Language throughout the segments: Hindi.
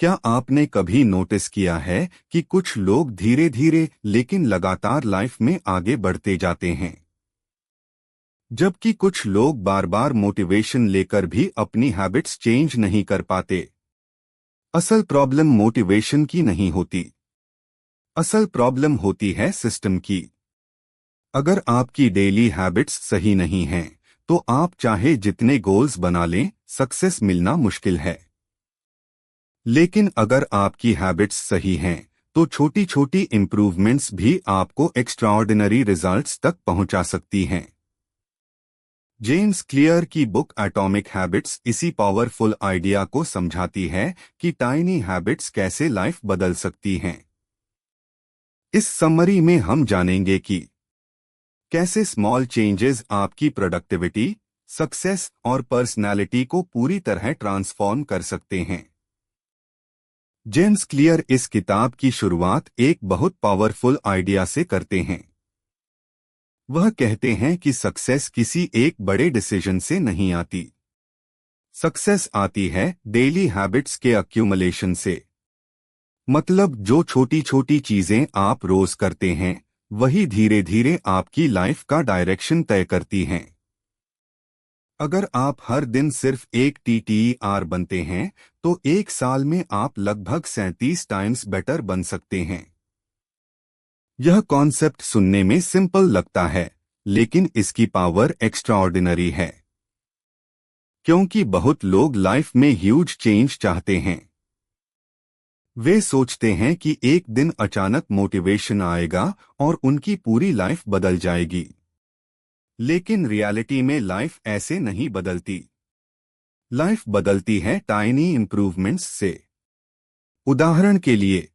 क्या आपने कभी नोटिस किया है कि कुछ लोग धीरे धीरे लेकिन लगातार लाइफ में आगे बढ़ते जाते हैं, जबकि कुछ लोग बार बार मोटिवेशन लेकर भी अपनी हैबिट्स चेंज नहीं कर पाते। असल प्रॉब्लम मोटिवेशन की नहीं होती, असल प्रॉब्लम होती है सिस्टम की। अगर आपकी डेली हैबिट्स सही नहीं हैं, तो आप चाहे जितने गोल्स बना लें, सक्सेस मिलना मुश्किल है। लेकिन अगर आपकी हैबिट्स सही हैं, तो छोटी छोटी इंप्रूवमेंट्स भी आपको एक्स्ट्राऑर्डिनरी रिजल्ट्स तक पहुंचा सकती हैं। जेम्स क्लियर की बुक एटॉमिक हैबिट्स इसी पावरफुल आइडिया को समझाती है कि टाइनी हैबिट्स कैसे लाइफ बदल सकती हैं। इस समरी में हम जानेंगे कि कैसे स्मॉल चेंजेस आपकी प्रोडक्टिविटी, सक्सेस और पर्सनैलिटी को पूरी तरह ट्रांसफॉर्म कर सकते हैं। जेम्स क्लियर इस किताब की शुरुआत एक बहुत पावरफुल आइडिया से करते हैं। वह कहते हैं कि सक्सेस किसी एक बड़े डिसीजन से नहीं आती। सक्सेस आती है डेली हैबिट्स के अक्यूमुलेशन से। मतलब जो छोटी छोटी चीजें आप रोज करते हैं, वही धीरे धीरे आपकी लाइफ का डायरेक्शन तय करती हैं। अगर आप हर दिन सिर्फ एक TTR बनते हैं, तो एक साल में आप लगभग 37 टाइम्स बेटर बन सकते हैं। यह कॉन्सेप्ट सुनने में सिंपल लगता है, लेकिन इसकी पावर एक्स्ट्राऑर्डिनरी है। क्योंकि बहुत लोग लाइफ में ह्यूज चेंज चाहते हैं। वे सोचते हैं कि एक दिन अचानक मोटिवेशन आएगा और उनकी पूरी लाइफ बदल जाएगी। लेकिन रियलिटी में लाइफ ऐसे नहीं बदलती। लाइफ बदलती है टाइनी इंप्रूवमेंट्स से। उदाहरण के लिए,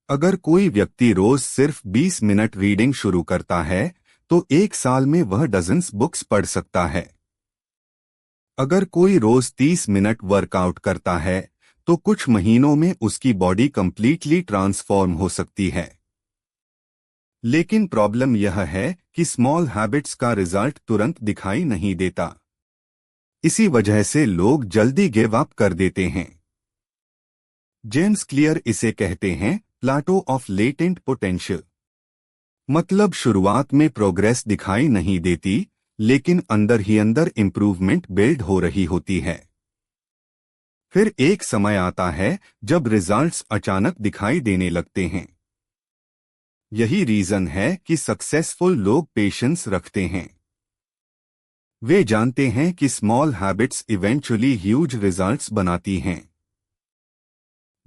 अगर कोई व्यक्ति रोज सिर्फ 20 मिनट रीडिंग शुरू करता है, तो एक साल में वह डजन्स बुक्स पढ़ सकता है। अगर कोई रोज 30 मिनट वर्कआउट करता है, तो कुछ महीनों में उसकी बॉडी कंप्लीटली ट्रांसफॉर्म हो सकती है। लेकिन प्रॉब्लम यह है कि स्मॉल हैबिट्स का रिजल्ट तुरंत दिखाई नहीं देता। इसी वजह से लोग जल्दी गिव अप कर देते हैं। जेम्स क्लियर इसे कहते हैं प्लाटो ऑफ लेटेंट पोटेंशियल। मतलब शुरुआत में प्रोग्रेस दिखाई नहीं देती, लेकिन अंदर ही अंदर इंप्रूवमेंट बिल्ड हो रही होती है। फिर एक समय आता है जब रिजल्ट्स अचानक दिखाई देने लगते हैं। यही रीजन है कि सक्सेसफुल लोग पेशेंस रखते हैं। वे जानते हैं कि small habits eventually huge results बनाती हैं।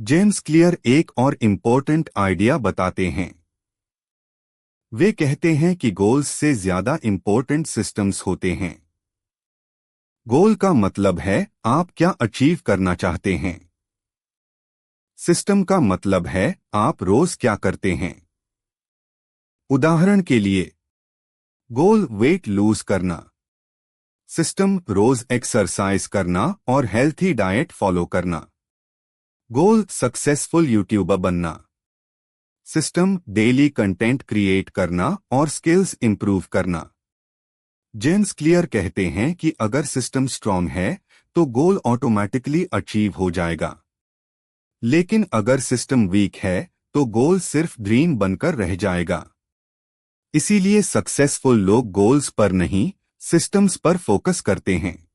जेम्स क्लियर एक और इम्पोर्टेंट आइडिया बताते हैं। वे कहते हैं कि गोल्स से ज्यादा इम्पोर्टेंट सिस्टम्स होते हैं। गोल का मतलब है आप क्या अचीव करना चाहते हैं। सिस्टम का मतलब है आप रोज क्या करते हैं। उदाहरण के लिए, गोल वेट लूज करना, सिस्टम रोज एक्सरसाइज करना और हेल्थी डाइट फॉलो करना। गोल सक्सेसफुल यूट्यूबर बनना, सिस्टम डेली कंटेंट क्रिएट करना और स्किल्स इंप्रूव करना। जेम्स क्लियर कहते हैं कि अगर सिस्टम स्ट्रांग है, तो गोल ऑटोमेटिकली अचीव हो जाएगा। लेकिन अगर सिस्टम वीक है, तो गोल सिर्फ ड्रीम बनकर रह जाएगा। इसीलिए सक्सेसफुल लोग गोल्स पर नहीं, सिस्टम्स पर फोकस करते हैं।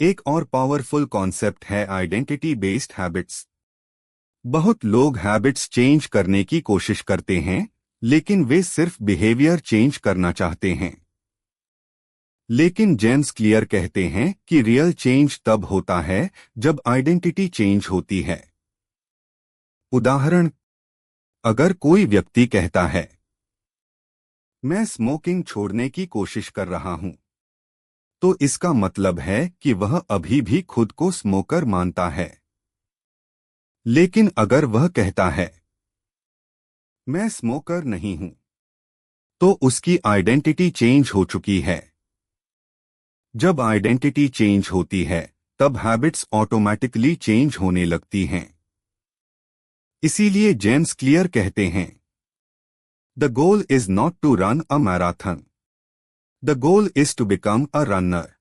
एक और पावरफुल कॉन्सेप्ट है आइडेंटिटी बेस्ड हैबिट्स। बहुत लोग हैबिट्स चेंज करने की कोशिश करते हैं, लेकिन वे सिर्फ बिहेवियर चेंज करना चाहते हैं। लेकिन जेम्स क्लियर कहते हैं कि रियल चेंज तब होता है जब आइडेंटिटी चेंज होती है। उदाहरण, अगर कोई व्यक्ति कहता है, मैं स्मोकिंग छोड़ने की कोशिश कर रहा हूं, तो इसका मतलब है कि वह अभी भी खुद को स्मोकर मानता है। लेकिन अगर वह कहता है, मैं स्मोकर नहीं हूं, तो उसकी आइडेंटिटी चेंज हो चुकी है। जब आइडेंटिटी चेंज होती है, तब हैबिट्स ऑटोमेटिकली चेंज होने लगती हैं। इसीलिए जेम्स क्लियर कहते हैं, the goal is not to run a marathon, the goal is to become a runner.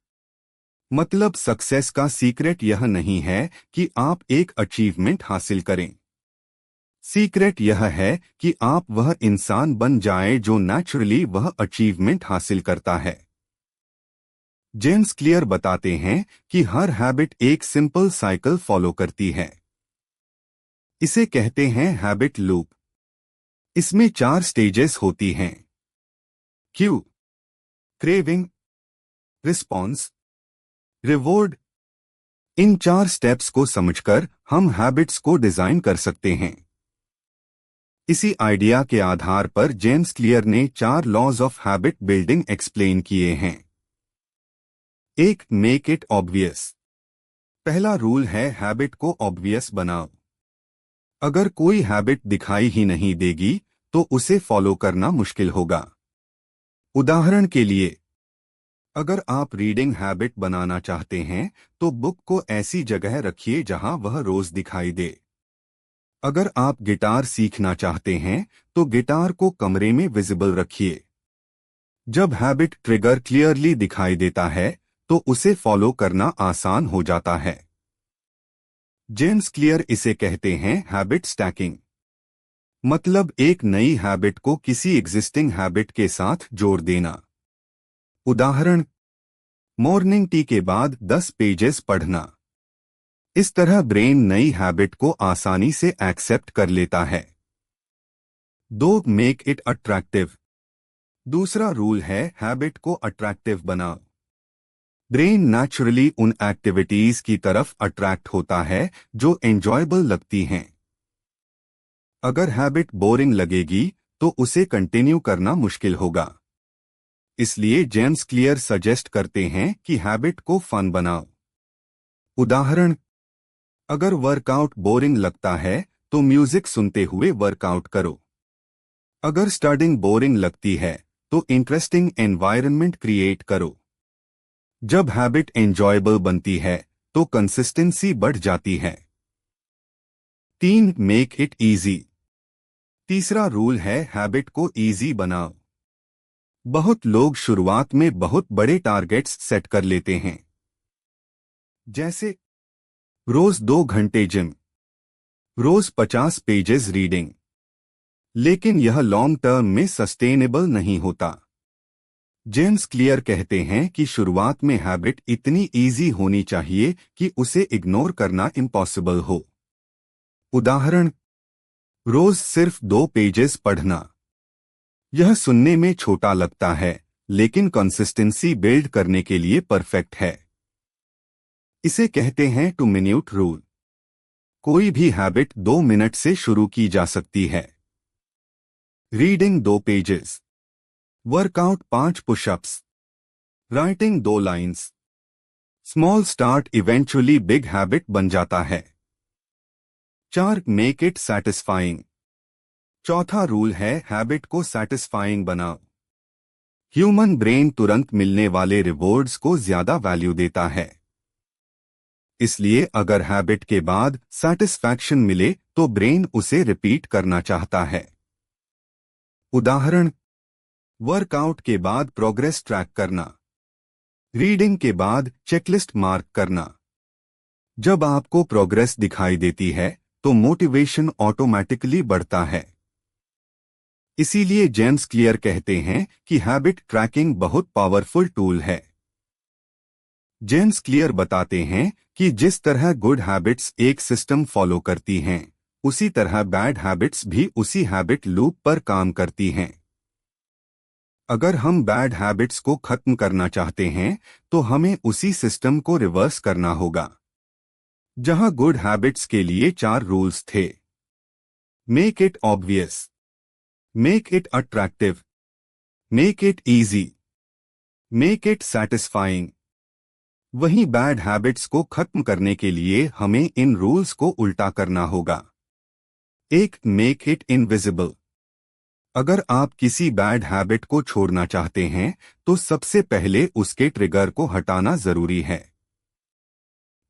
मतलब सक्सेस का सीक्रेट यह नहीं है कि आप एक अचीवमेंट हासिल करें। सीक्रेट यह है कि आप वह इंसान बन जाए जो नेचुरली वह अचीवमेंट हासिल करता है। जेम्स क्लियर बताते हैं कि हर हैबिट एक सिंपल साइकिल फॉलो करती है। इसे कहते हैं हैबिट लूप। इसमें 4 स्टेजेस होती हैं: क्यू, क्रेविंग, रिस्पॉन्स, रिवॉर्ड। इन 4 स्टेप्स को समझकर हम हैबिट्स को डिजाइन कर सकते हैं। इसी आइडिया के आधार पर जेम्स क्लियर ने 4 laws of habit building explain किए हैं। 1. Make it obvious. पहला रूल है हैबिट को ऑब्वियस बनाओ। अगर कोई हैबिट दिखाई ही नहीं देगी तो उसे फॉलो करना मुश्किल होगा। उदाहरण के लिए, अगर आप रीडिंग हैबिट बनाना चाहते हैं तो बुक को ऐसी जगह रखिए जहां वह रोज दिखाई दे। अगर आप गिटार सीखना चाहते हैं तो गिटार को कमरे में विजिबल रखिए। जब हैबिट ट्रिगर क्लियरली दिखाई देता है तो उसे फॉलो करना आसान हो जाता है। जेम्स क्लियर इसे कहते हैं हैबिट स्टैकिंग। मतलब एक नई हैबिट को किसी एग्जिस्टिंग हैबिट के साथ जोड़ देना। उदाहरण, मॉर्निंग टी के बाद 10 पेजेस पढ़ना। इस तरह ब्रेन नई हैबिट को आसानी से एक्सेप्ट कर लेता है। 2. Make it attractive. दूसरा रूल है हैबिट को अट्रैक्टिव बनाओ। ब्रेन नेचुरली उन एक्टिविटीज की तरफ अट्रैक्ट होता है जो एंजॉयबल लगती हैं। अगर हैबिट बोरिंग लगेगी तो उसे कंटिन्यू करना मुश्किल होगा। इसलिए जेम्स क्लियर सजेस्ट करते हैं कि हैबिट को फन बनाओ। उदाहरण, अगर वर्कआउट बोरिंग लगता है तो म्यूजिक सुनते हुए वर्कआउट करो। अगर स्टडिंग बोरिंग लगती है तो इंटरेस्टिंग एनवायरनमेंट क्रिएट करो। जब हैबिट एंजॉयबल बनती है तो कंसिस्टेंसी बढ़ जाती है। 3. Make it easy. तीसरा रूल है हैबिट को इजी बनाओ। बहुत लोग शुरुआत में बहुत बड़े टारगेट्स सेट कर लेते हैं, जैसे रोज 2 घंटे जिम, रोज 50 पेजेस रीडिंग। लेकिन यह लॉन्ग टर्म में सस्टेनेबल नहीं होता। जेम्स क्लियर कहते हैं कि शुरुआत में हैबिट इतनी इजी होनी चाहिए कि उसे इग्नोर करना इम्पॉसिबल हो। उदाहरण, रोज सिर्फ 2 पेजेस पढ़ना। यह सुनने में छोटा लगता है लेकिन कंसिस्टेंसी बिल्ड करने के लिए परफेक्ट है। इसे कहते हैं 2 मिनट रूल। कोई भी हैबिट 2 मिनट से शुरू की जा सकती है। Reading 2 pages, workout 5 pushups, writing 2 lines. Small start eventually big habit बन जाता है। 4. Make it satisfying. चौथा रूल है हैबिट को सैटिस्फाइंग बनाओ। ह्यूमन ब्रेन तुरंत मिलने वाले रिवॉर्ड्स को ज्यादा वैल्यू देता है। इसलिए अगर हैबिट के बाद सैटिस्फैक्शन मिले तो ब्रेन उसे रिपीट करना चाहता है। उदाहरण, वर्कआउट के बाद प्रोग्रेस ट्रैक करना, रीडिंग के बाद चेकलिस्ट मार्क करना। जब आपको प्रोग्रेस दिखाई देती है तो मोटिवेशन ऑटोमेटिकली बढ़ता है। इसीलिए जेम्स क्लियर कहते हैं कि हैबिट ट्रैकिंग बहुत पावरफुल टूल है। जेम्स क्लियर बताते हैं कि जिस तरह गुड हैबिट्स एक सिस्टम फॉलो करती हैं, उसी तरह बैड हैबिट्स भी उसी हैबिट लूप पर काम करती हैं। अगर हम बैड हैबिट्स को खत्म करना चाहते हैं तो हमें उसी सिस्टम को रिवर्स करना होगा। जहां गुड हैबिट्स के लिए 4 रूल्स थे: make it obvious, make it attractive, make it easy, make it satisfying. वहीं बैड हैबिट्स को खत्म करने के लिए हमें इन रूल्स को उल्टा करना होगा। 1. Make it invisible. अगर आप किसी बैड हैबिट को छोड़ना चाहते हैं तो सबसे पहले उसके ट्रिगर को हटाना जरूरी है।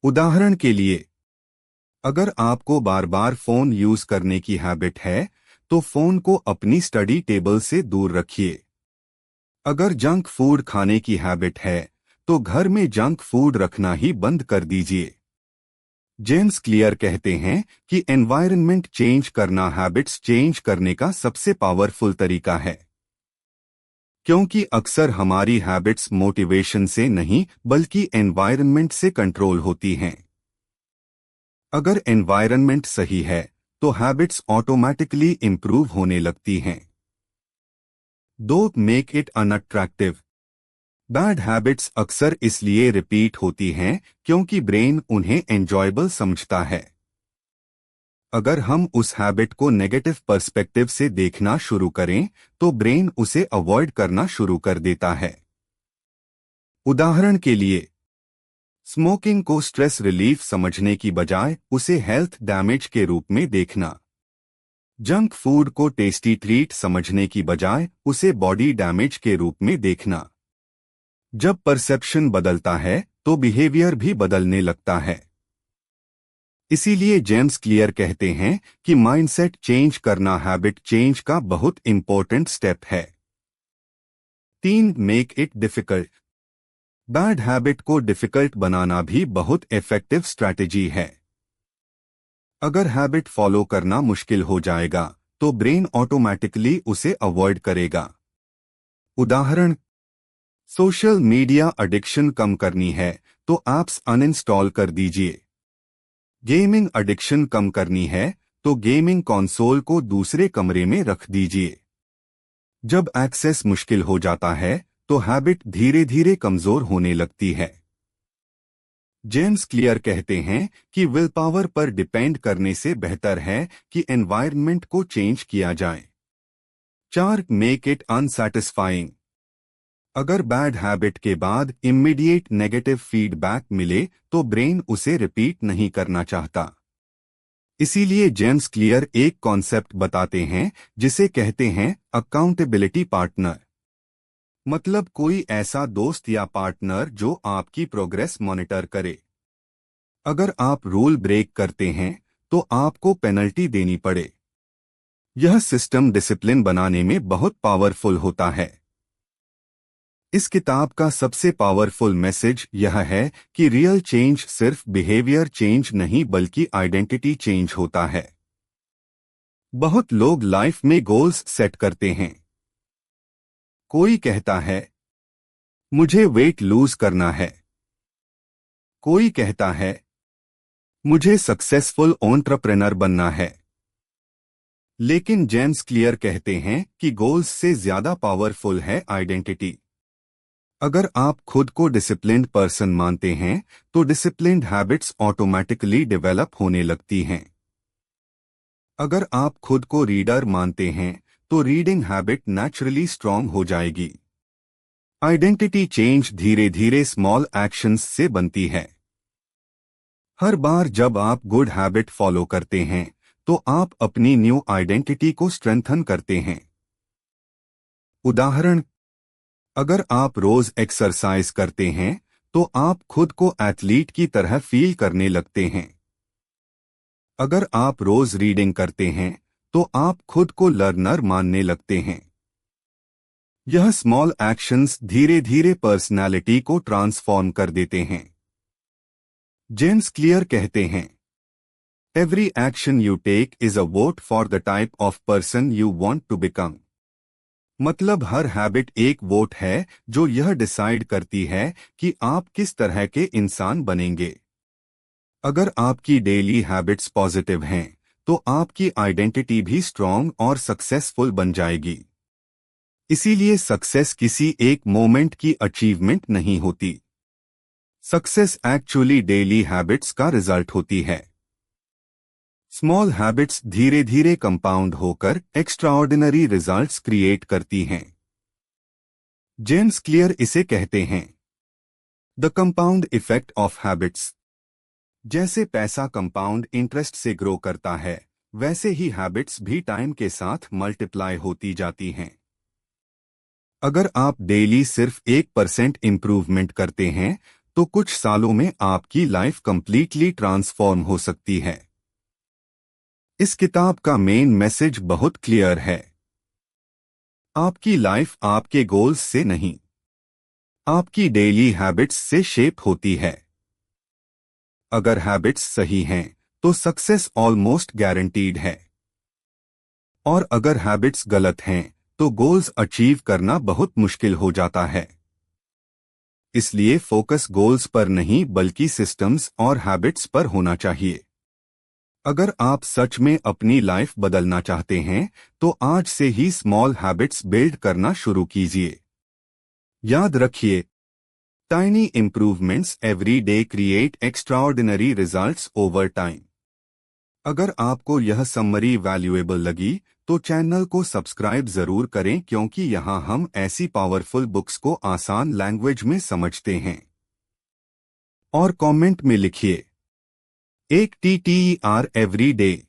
उदाहरण के लिए, अगर आपको बार बार फोन यूज करने की हैबिट है तो फोन को अपनी स्टडी टेबल से दूर रखिए। अगर जंक फूड खाने की हैबिट है तो घर में जंक फूड रखना ही बंद कर दीजिए। जेम्स क्लियर कहते हैं कि एनवायरनमेंट चेंज करना हैबिट्स चेंज करने का सबसे पावरफुल तरीका है, क्योंकि अक्सर हमारी हैबिट्स मोटिवेशन से नहीं बल्कि एनवायरनमेंट से कंट्रोल होती हैं। अगर एनवायरनमेंट सही है तो हैबिट्स ऑटोमेटिकली इंप्रूव होने लगती हैं। दो make it unattractive. Bad habits अक्सर इसलिए रिपीट होती हैं क्योंकि ब्रेन उन्हें एंजॉयबल समझता है। अगर हम उस हैबिट को नेगेटिव पर्सपेक्टिव से देखना शुरू करें तो ब्रेन उसे अवॉइड करना शुरू कर देता है। उदाहरण के लिए, स्मोकिंग को स्ट्रेस रिलीफ समझने की बजाय उसे हेल्थ डैमेज के रूप में देखना, जंक फूड को टेस्टी ट्रीट समझने की बजाय उसे बॉडी डैमेज के रूप में देखना। जब परसेप्शन बदलता है तो बिहेवियर भी बदलने लगता है। इसीलिए जेम्स क्लियर कहते हैं कि माइंडसेट चेंज करना हैबिट चेंज का बहुत इंपॉर्टेंट स्टेप है। 3. Make it difficult. Bad habit को डिफिकल्ट बनाना भी बहुत इफेक्टिव स्ट्रैटेजी है। अगर हैबिट फॉलो करना मुश्किल हो जाएगा तो ब्रेन ऑटोमेटिकली उसे अवॉइड करेगा। उदाहरण, सोशल मीडिया एडिक्शन कम करनी है तो ऐप्स अनइंस्टॉल कर दीजिए। गेमिंग एडिक्शन कम करनी है तो गेमिंग कंसोल को दूसरे कमरे में रख दीजिए। जब एक्सेस मुश्किल हो जाता है तो हैबिट धीरे धीरे कमजोर होने लगती है। जेम्स क्लियर कहते हैं कि विल पावर पर डिपेंड करने से बेहतर है कि एनवायरनमेंट को चेंज किया जाए। 4. Make it unsatisfying. अगर बैड हैबिट के बाद इमीडिएट नेगेटिव फीडबैक मिले तो ब्रेन उसे रिपीट नहीं करना चाहता। इसीलिए जेम्स क्लियर एक कॉन्सेप्ट बताते हैं जिसे कहते हैं अकाउंटेबिलिटी पार्टनर। मतलब कोई ऐसा दोस्त या पार्टनर जो आपकी प्रोग्रेस मॉनिटर करे। अगर आप रूल ब्रेक करते हैं तो आपको पेनल्टी देनी पड़े। यह सिस्टम डिसिप्लिन बनाने में बहुत पावरफुल होता है। इस किताब का सबसे पावरफुल मैसेज यह है कि रियल चेंज सिर्फ बिहेवियर चेंज नहीं बल्कि आइडेंटिटी चेंज होता है। बहुत लोग लाइफ में गोल्स सेट करते हैं। कोई कहता है मुझे वेट लूज करना है, कोई कहता है मुझे सक्सेसफुल एंटरप्रेन्योर बनना है। लेकिन जेम्स क्लियर कहते हैं कि गोल्स से ज्यादा पावरफुल है आइडेंटिटी। अगर आप खुद को डिसिप्लिन्ड पर्सन मानते हैं तो डिसिप्लिन्ड हैबिट्स ऑटोमेटिकली डेवलप होने लगती हैं। अगर आप खुद को रीडर मानते हैं तो रीडिंग हैबिट नेचुरली स्ट्रांग हो जाएगी। आइडेंटिटी चेंज धीरे धीरे स्मॉल एक्शंस से बनती है। हर बार जब आप गुड हैबिट फॉलो करते हैं तो आप अपनी न्यू आइडेंटिटी को स्ट्रेंथन करते हैं। उदाहरण, अगर आप रोज एक्सरसाइज करते हैं तो आप खुद को एथलीट की तरह फील करने लगते हैं। अगर आप रोज रीडिंग करते हैं तो आप खुद को लर्नर मानने लगते हैं। यह स्मॉल एक्शंस धीरे धीरे पर्सनालिटी को ट्रांसफॉर्म कर देते हैं। जेम्स क्लियर कहते हैं, every action you take is a vote for the type of person you want to become. मतलब हर हैबिट एक वोट है जो यह डिसाइड करती है कि आप किस तरह के इंसान बनेंगे। अगर आपकी डेली हैबिट्स पॉजिटिव हैं तो आपकी आइडेंटिटी भी स्ट्रांग और सक्सेसफुल बन जाएगी। इसीलिए सक्सेस किसी एक मोमेंट की अचीवमेंट नहीं होती। सक्सेस एक्चुअली डेली हैबिट्स का रिजल्ट होती है। स्मॉल हैबिट्स धीरे धीरे कंपाउंड होकर एक्स्ट्राऑर्डिनरी रिजल्ट्स क्रिएट करती हैं। जेम्स क्लियर इसे कहते हैं the compound effect of habits. जैसे पैसा कंपाउंड इंटरेस्ट से ग्रो करता है वैसे ही हैबिट्स भी टाइम के साथ मल्टीप्लाई होती जाती हैं। अगर आप डेली सिर्फ 1% इंप्रूवमेंट करते हैं तो कुछ सालों में आपकी लाइफ कंप्लीटली ट्रांसफॉर्म हो सकती है। इस किताब का मेन मैसेज बहुत क्लियर है। आपकी लाइफ आपके गोल्स से नहीं आपकी डेली हैबिट्स से शेप होती है। अगर हैबिट्स सही हैं, तो सक्सेस ऑलमोस्ट गारंटीड है। और अगर हैबिट्स गलत हैं, तो गोल्स अचीव करना बहुत मुश्किल हो जाता है। इसलिए फोकस गोल्स पर नहीं बल्कि सिस्टम्स और हैबिट्स पर होना चाहिए। अगर आप सच में अपनी लाइफ बदलना चाहते हैं, तो आज से ही स्मॉल हैबिट्स बिल्ड करना शुरू कीजिए। याद रखिए, tiny improvements every day create extraordinary results over time. अगर आपको यह समरी वैल्यूएबल लगी, तो चैनल को सब्सक्राइब जरूर करें, क्योंकि यहाँ हम ऐसी पावरफुल बुक्स को आसान लैंग्वेज में समझते हैं। और कमेंट में लिखिए, एक TTER एवरी डे।